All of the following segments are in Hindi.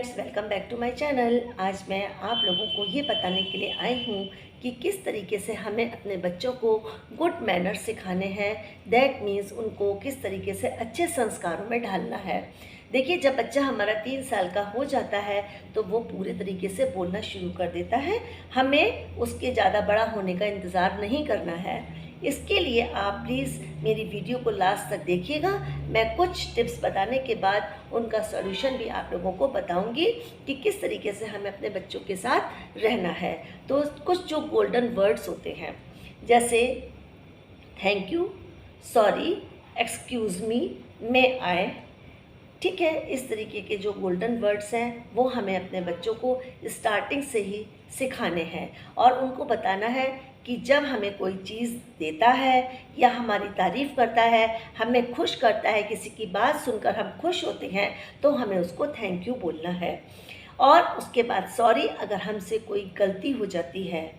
Friends, welcome back to my channel. आज मैं आप लोगों को ये बताने के लिए आई हूँ कि किस तरीके से हमें अपने बच्चों को गुड मैनर्स सिखाने हैं। दैट मीन्स उनको किस तरीके से अच्छे संस्कारों में ढालना है। देखिए, जब बच्चा हमारा 3 साल का हो जाता है तो वो पूरे तरीके से बोलना शुरू कर देता है। हमें उसके ज़्यादा बड़ा होने का इंतज़ार नहीं करना है। इसके लिए आप प्लीज़ मेरी वीडियो को लास्ट तक देखिएगा। मैं कुछ टिप्स बताने के बाद उनका सॉल्यूशन भी आप लोगों को बताऊंगी कि किस तरीके से हमें अपने बच्चों के साथ रहना है। तो कुछ जो गोल्डन वर्ड्स होते हैं, जैसे thank you, sorry, excuse me, may I, ठीक है, इस तरीके के जो गोल्डन वर्ड्स हैं वो हमें अपने बच्चों को स्टार्टिंग से ही सिखाने हैं और उनको बताना है कि जब हमें कोई चीज़ देता है या हमारी तारीफ़ करता है, हमें खुश करता है, किसी की बात सुनकर हम खुश होते हैं, तो हमें उसको थैंक यू बोलना है। और उसके बाद सॉरी, अगर हमसे कोई गलती हो जाती है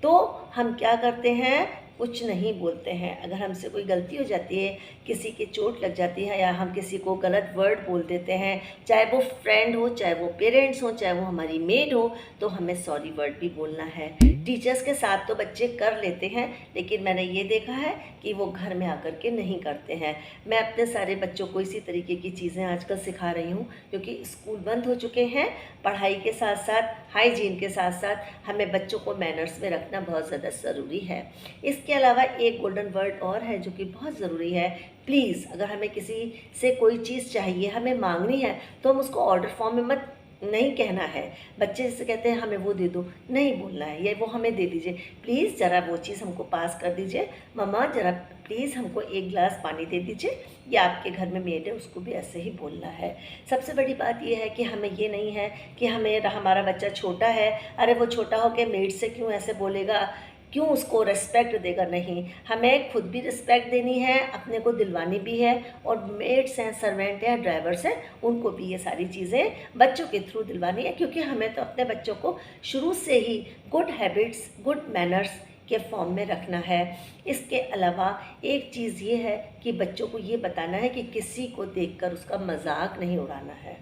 तो हम क्या करते हैं, कुछ नहीं बोलते हैं। अगर हमसे कोई गलती हो जाती है, किसी की चोट लग जाती है या हम किसी को गलत वर्ड बोल देते हैं, चाहे वो फ्रेंड हो, चाहे वो पेरेंट्स हो, चाहे वो हमारी मेड हो, तो हमें सॉरी वर्ड भी बोलना है। टीचर्स के साथ तो बच्चे कर लेते हैं, लेकिन मैंने ये देखा है कि वो घर में आकर के नहीं करते हैं। मैं अपने सारे बच्चों को इसी तरीके की चीज़ें आजकल सिखा रही हूँ, क्योंकि स्कूल बंद हो चुके हैं। पढ़ाई के साथ साथ, हाइजीन के साथ साथ हमें बच्चों को मैनर्स में रखना बहुत ज़्यादा ज़रूरी है। इसके अलावा एक गोल्डन वर्ड और है जो कि बहुत ज़रूरी है, प्लीज़। अगर हमें किसी से कोई चीज़ चाहिए, हमें मांगनी है, तो हम उसको ऑर्डर फॉर्म में मत नहीं कहना है। बच्चे जैसे कहते हैं हमें वो दे दो, नहीं बोलना है, ये वो हमें दे दीजिए, प्लीज़ ज़रा वो चीज़ हमको पास कर दीजिए, मम्मा ज़रा प्लीज़ हमको एक गिलास पानी दे दीजिए। या आपके घर में मेड है, उसको भी ऐसे ही बोलना है। सबसे बड़ी बात यह है कि हमें ये नहीं है कि हमारा बच्चा छोटा है, अरे वो छोटा हो के मेड से क्यों ऐसे बोलेगा, क्यों उसको रिस्पेक्ट देगा। नहीं, हमें खुद भी रिस्पेक्ट देनी है, अपने को दिलवानी भी है, और मेड्स हैं, सर्वेंट हैं, ड्राइवर्स हैं, उनको भी ये सारी चीज़ें बच्चों के थ्रू दिलवानी है, क्योंकि हमें तो अपने बच्चों को शुरू से ही गुड हैबिट्स, गुड मैनर्स के फॉर्म में रखना है। इसके अलावा एक चीज़ ये है कि बच्चों को ये बताना है कि किसी को देखकर उसका मजाक नहीं उड़ाना है।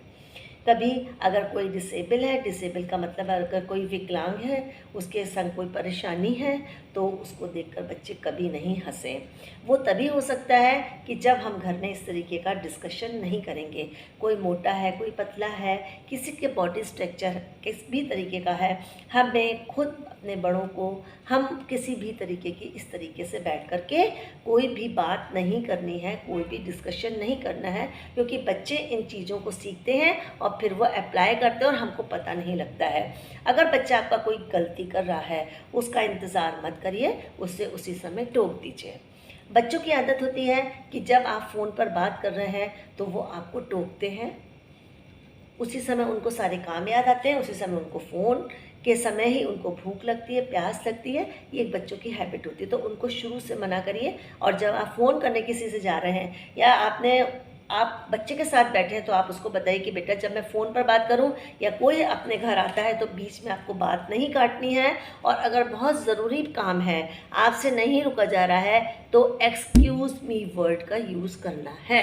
कभी अगर कोई डिसेबल है, डिसेबल का मतलब अगर कोई विकलांग है, उसके संग कोई परेशानी है, तो उसको देखकर बच्चे कभी नहीं हंसें। वो तभी हो सकता है कि जब हम घर में इस तरीके का डिस्कशन नहीं करेंगे। कोई मोटा है, कोई पतला है, किसी के बॉडी स्ट्रक्चर किस भी तरीके का है, हमें खुद अपने बड़ों को हम किसी भी तरीके की इस तरीके से बैठ कर के कोई भी बात नहीं करनी है, कोई भी डिस्कशन नहीं करना है, क्योंकि बच्चे इन चीज़ों को सीखते हैं और फिर वो अप्लाई करते हैं और हमको पता नहीं लगता है। अगर बच्चा आपका कोई गलती कर रहा है, उसका इंतज़ार मत करिए, उससे उसी समय टोक दीजिए। बच्चों की आदत होती है कि जब आप फ़ोन पर बात कर रहे हैं तो वो आपको टोकते हैं, उसी समय उनको सारे काम याद आते हैं, उसी समय उनको फ़ोन के समय ही उनको भूख लगती है, प्यास लगती है। ये एक बच्चों की हैबिट होती है, तो उनको शुरू से मना करिए। और जब आप फ़ोन करने किसी से जा रहे हैं या आप बच्चे के साथ बैठे हैं, तो आप उसको बताइए कि बेटा, जब मैं फ़ोन पर बात करूं या कोई अपने घर आता है तो बीच में आपको बात नहीं काटनी है, और अगर बहुत ज़रूरी काम है, आपसे नहीं रुका जा रहा है, तो एक्सक्यूज़ मी वर्ड का यूज़ करना है।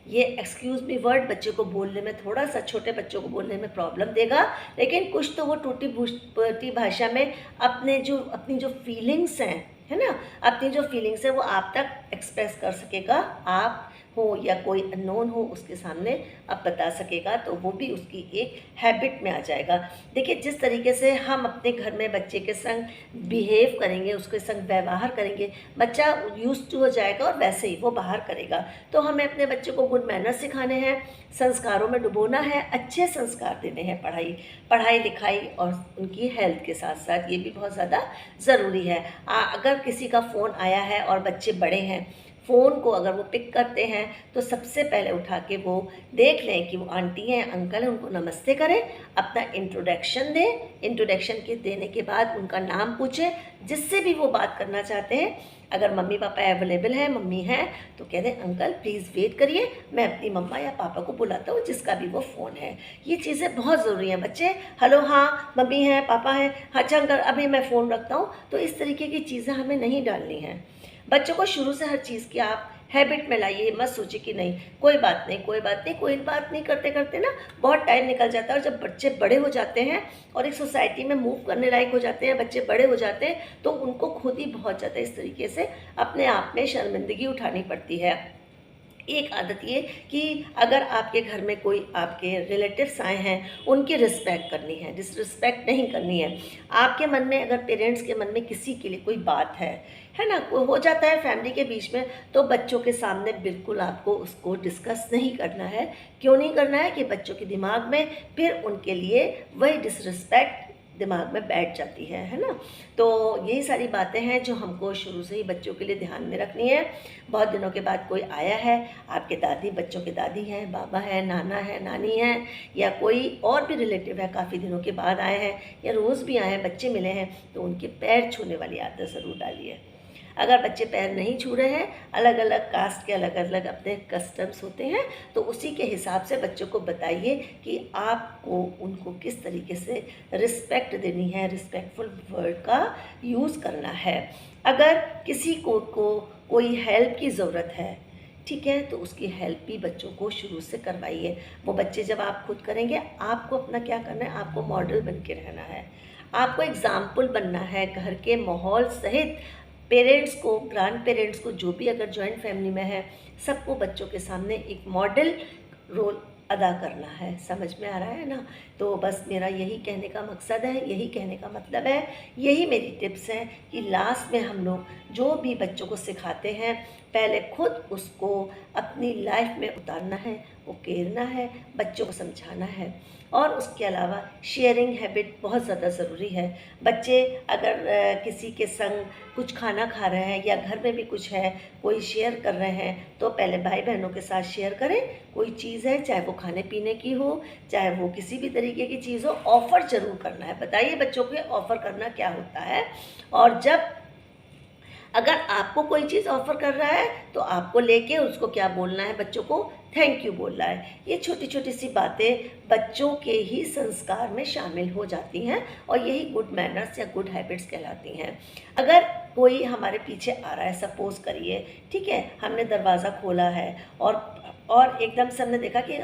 ये एक्सक्यूज़ मी वर्ड बच्चे को बोलने में, थोड़ा सा छोटे बच्चों को बोलने में प्रॉब्लम देगा, लेकिन कुछ तो वो टूटी फूटी भाषा में अपनी जो फीलिंग्स हैं, है ना, अपनी जो फीलिंग्स है वो आप तक एक्सप्रेस कर सकेगा। आप हो या कोई अननोन हो, उसके सामने अब बता सकेगा, तो वो भी उसकी एक हैबिट में आ जाएगा। देखिए, जिस तरीके से हम अपने घर में बच्चे के संग बिहेव करेंगे, उसके संग व्यवहार करेंगे, बच्चा यूज्ड टू हो जाएगा और वैसे ही वो बाहर करेगा। तो हमें अपने बच्चे को गुड मैनर्स सिखाने हैं, संस्कारों में डुबोना है, अच्छे संस्कार देने हैं, पढ़ाई लिखाई और उनकी हेल्थ के साथ साथ, ये भी बहुत ज़्यादा ज़रूरी है। अगर किसी का फ़ोन आया है और बच्चे बड़े हैं, फ़ोन को अगर वो पिक करते हैं तो सबसे पहले उठा के वो देख लें कि वो आंटी हैं, अंकल हैं, उनको नमस्ते करें, अपना इंट्रोडक्शन दें। इंट्रोडक्शन के देने के बाद उनका नाम पूछें, जिससे भी वो बात करना चाहते हैं। अगर मम्मी पापा अवेलेबल हैं, मम्मी हैं, तो कह दें अंकल प्लीज़ वेट करिए, मैं अपनी मम्मा या पापा को बुलाता हूँ, जिसका भी वो फ़ोन है। ये चीज़ें बहुत ज़रूरी हैं। बच्चे हेलो, हाँ मम्मी हैं, पापा हैं, अच्छा अंकल अभी मैं फ़ोन रखता हूँ, तो इस तरीके की चीज़ें हमें नहीं डालनी हैं। बच्चों को शुरू से हर चीज़ की आप हैबिट में लाइए। मत सोचिए कि नहीं कोई बात नहीं, कोई बात नहीं, कोई बात नहीं करते करते ना बहुत टाइम निकल जाता है। और जब बच्चे बड़े हो जाते हैं और एक सोसाइटी में मूव करने लायक हो जाते हैं, बच्चे बड़े हो जाते हैं, तो उनको खुद ही बहुत ज़्यादा इस तरीके से अपने आप में शर्मिंदगी उठानी पड़ती है। एक आदत ये कि अगर आपके घर में कोई आपके रिलेटिव्स आए हैं, उनकी रिस्पेक्ट करनी है, डिसरिस्पेक्ट नहीं करनी है। आपके मन में अगर पेरेंट्स के मन में किसी के लिए कोई बात है ना, कोई हो जाता है फैमिली के बीच में, तो बच्चों के सामने बिल्कुल आपको उसको डिस्कस नहीं करना है। क्यों नहीं करना है कि बच्चों के दिमाग में फिर उनके लिए वही डिसरिस्पेक्ट दिमाग में बैठ जाती है ना। तो यही सारी बातें हैं जो हमको शुरू से ही बच्चों के लिए ध्यान में रखनी है। बहुत दिनों के बाद कोई आया है, आपके दादी, बच्चों के दादी हैं, बाबा है, नाना है, नानी है, या कोई और भी रिलेटिव है, काफ़ी दिनों के बाद आए हैं या रोज़ भी आए हैं, बच्चे मिले हैं, तो उनके पैर छूने वाली आदत ज़रूर डालिए। अगर बच्चे पैर नहीं छू रहे हैं, अलग अलग कास्ट के अलग अलग अपने कस्टम्स होते हैं, तो उसी के हिसाब से बच्चों को बताइए कि आपको उनको किस तरीके से रिस्पेक्ट देनी है, रिस्पेक्टफुल वर्ड का यूज़ करना है। अगर किसी को कोई हेल्प की ज़रूरत है, ठीक है, तो उसकी हेल्प भी बच्चों को शुरू से करवाइए। वो बच्चे जब आप खुद करेंगे, आपको अपना क्या करना है, आपको मॉडल बन के रहना है, आपको एग्ज़ाम्पल बनना है। घर के माहौल सहित पेरेंट्स को, ग्रैंड पेरेंट्स को, जो भी अगर जॉइंट फैमिली में है, सबको बच्चों के सामने एक मॉडल रोल अदा करना है। समझ में आ रहा है ना? तो बस मेरा यही कहने का मकसद है, यही कहने का मतलब है, यही मेरी टिप्स हैं कि लास्ट में हम लोग जो भी बच्चों को सिखाते हैं, पहले खुद उसको अपनी लाइफ में उतारना है, उकेरना है, बच्चों को समझाना है। और उसके अलावा शेयरिंग हैबिट बहुत ज़्यादा ज़रूरी है। बच्चे अगर किसी के संग कुछ खाना खा रहे हैं या घर में भी कुछ है, कोई शेयर कर रहे हैं, तो पहले भाई बहनों के साथ शेयर करें। कोई चीज़ है, चाहे वो खाने पीने की हो, चाहे वो किसी भी तरीके की चीज़ हो, ऑफ़र ज़रूर करना है। बताइए बच्चों को ऑफ़र करना क्या होता है। और जब अगर आपको कोई चीज़ ऑफ़र कर रहा है, तो आपको लेके उसको क्या बोलना है, बच्चों को थैंक यू बोलना है। ये छोटी छोटी सी बातें बच्चों के ही संस्कार में शामिल हो जाती हैं और यही गुड मैनर्स या गुड हैबिट्स कहलाती हैं। अगर कोई हमारे पीछे आ रहा है, सपोज़ करिए, ठीक है, हमने दरवाज़ा खोला है और एकदम से हमने देखा कि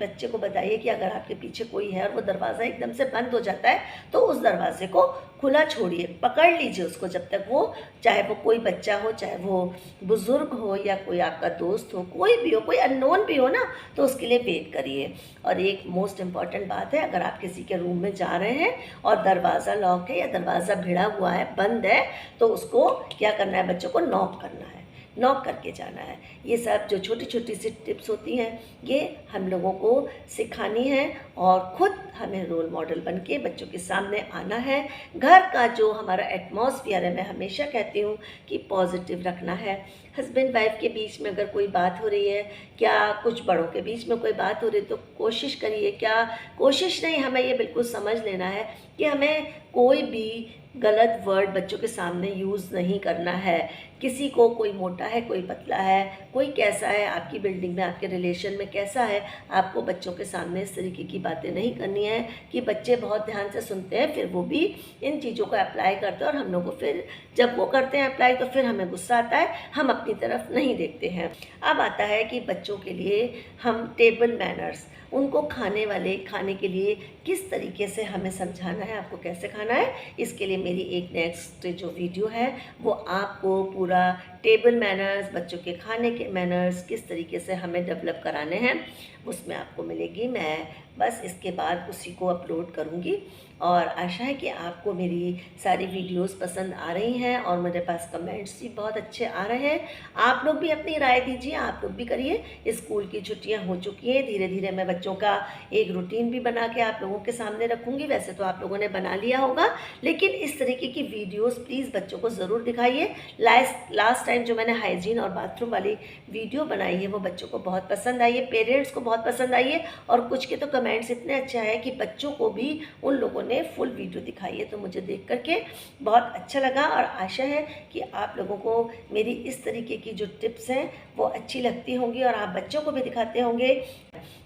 बच्चे को बताइए कि अगर आपके पीछे कोई है और वो दरवाज़ा एकदम से बंद हो जाता है, तो उस दरवाजे को खुला छोड़िए, पकड़ लीजिए उसको जब तक वो, चाहे वो कोई बच्चा हो, चाहे वो बुज़ुर्ग हो या कोई आपका दोस्त हो, कोई भी हो, कोई अननोन भी हो ना, तो उसके लिए वेट करिए। और एक मोस्ट इम्पॉर्टेंट बात है, अगर आप किसी के रूम में जा रहे हैं और दरवाज़ा लॉक है या दरवाज़ा भिड़ा हुआ है, बंद है, तो उसको क्या करना है, बच्चों को नॉक करना है, नॉक करके जाना है। ये सब जो छोटी छोटी सी टिप्स होती हैं, ये हम लोगों को सिखानी है और ख़ुद हमें रोल मॉडल बन के बच्चों के सामने आना है। घर का जो हमारा एटमॉस्फेयर है, मैं हमेशा कहती हूँ कि पॉजिटिव रखना है। हस्बैंड वाइफ के बीच में अगर कोई बात हो रही है, क्या कुछ बड़ों के बीच में कोई बात हो रही है, तो कोशिश करिए, क्या कोशिश नहीं, हमें ये बिल्कुल समझ लेना है कि हमें कोई भी गलत वर्ड बच्चों के सामने यूज़ नहीं करना है। किसी को, कोई मोटा है, कोई पतला है, कोई कैसा है, आपकी बिल्डिंग में, आपके रिलेशन में कैसा है, आपको बच्चों के सामने इस तरीके की बातें नहीं करनी है कि बच्चे बहुत ध्यान से सुनते हैं, फिर वो भी इन चीज़ों को अप्लाई करते हैं और हम लोग को फिर जब वो करते हैं अप्लाई, तो फिर हमें गुस्सा आता है, हम अपनी तरफ नहीं देखते हैं। अब आता है कि बच्चों के लिए हम टेबल मैनर्स, उनको खाने के लिए किस तरीके से हमें समझाना है, आपको कैसे खाना है, इसके लिए मेरी एक नेक्स्ट जो वीडियो है वो आपको पूरा टेबल मैनर्स, बच्चों के खाने के मैनर्स किस तरीके से हमें डेवलप कराने हैं, उसमें आपको मिलेगी। मैं बस इसके बाद उसी को अपलोड करूँगी और आशा है कि आपको मेरी सारी वीडियोस पसंद आ रही हैं और मेरे पास कमेंट्स भी बहुत अच्छे आ रहे हैं। आप लोग भी अपनी राय दीजिए, आप लोग भी करिए। स्कूल की छुट्टियां हो चुकी हैं, धीरे धीरे मैं बच्चों का एक रूटीन भी बना के आप लोगों के सामने रखूँगी। वैसे तो आप लोगों ने बना लिया होगा, लेकिन इस तरीके की वीडियोज़ प्लीज़ बच्चों को ज़रूर दिखाइए। लास्ट टाइम जो मैंने हाइजीन और बाथरूम वाली वीडियो बनाई है वो बच्चों को बहुत पसंद आई है, पेरेंट्स को बहुत पसंद आई है और कुछ के तो कमेंट्स इतने अच्छे आए कि बच्चों को भी उन लोगों ने फुल वीडियो दिखाई है। तो मुझे देख करके बहुत अच्छा लगा और आशा है कि आप लोगों को मेरी इस तरीके की जो टिप्स हैं वो अच्छी लगती होंगी और आप बच्चों को भी दिखाते होंगे।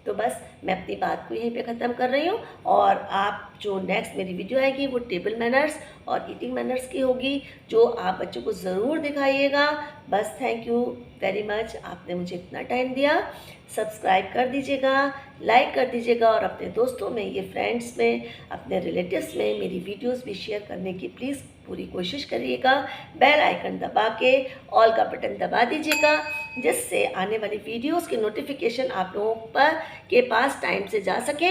तो बस मैं अपनी बात को यहीं पे ख़त्म कर रही हूँ और आप जो नेक्स्ट मेरी वीडियो आएगी वो टेबल मैनर्स और ईटिंग मैनर्स की होगी, जो आप बच्चों को ज़रूर दिखाइएगा बस थैंक यू वेरी मच, आपने मुझे इतना टाइम दिया। सब्सक्राइब कर दीजिएगा, लाइक कर दीजिएगा और अपने दोस्तों में, ये फ्रेंड्स में, अपने रिलेटिव्स में मेरी वीडियोस भी शेयर करने की प्लीज़ पूरी कोशिश करिएगा। बेल आइकन दबा के ऑल का बटन दबा दीजिएगा, जिससे आने वाली वीडियोस की नोटिफिकेशन आप लोगों पर के पास टाइम से जा सके।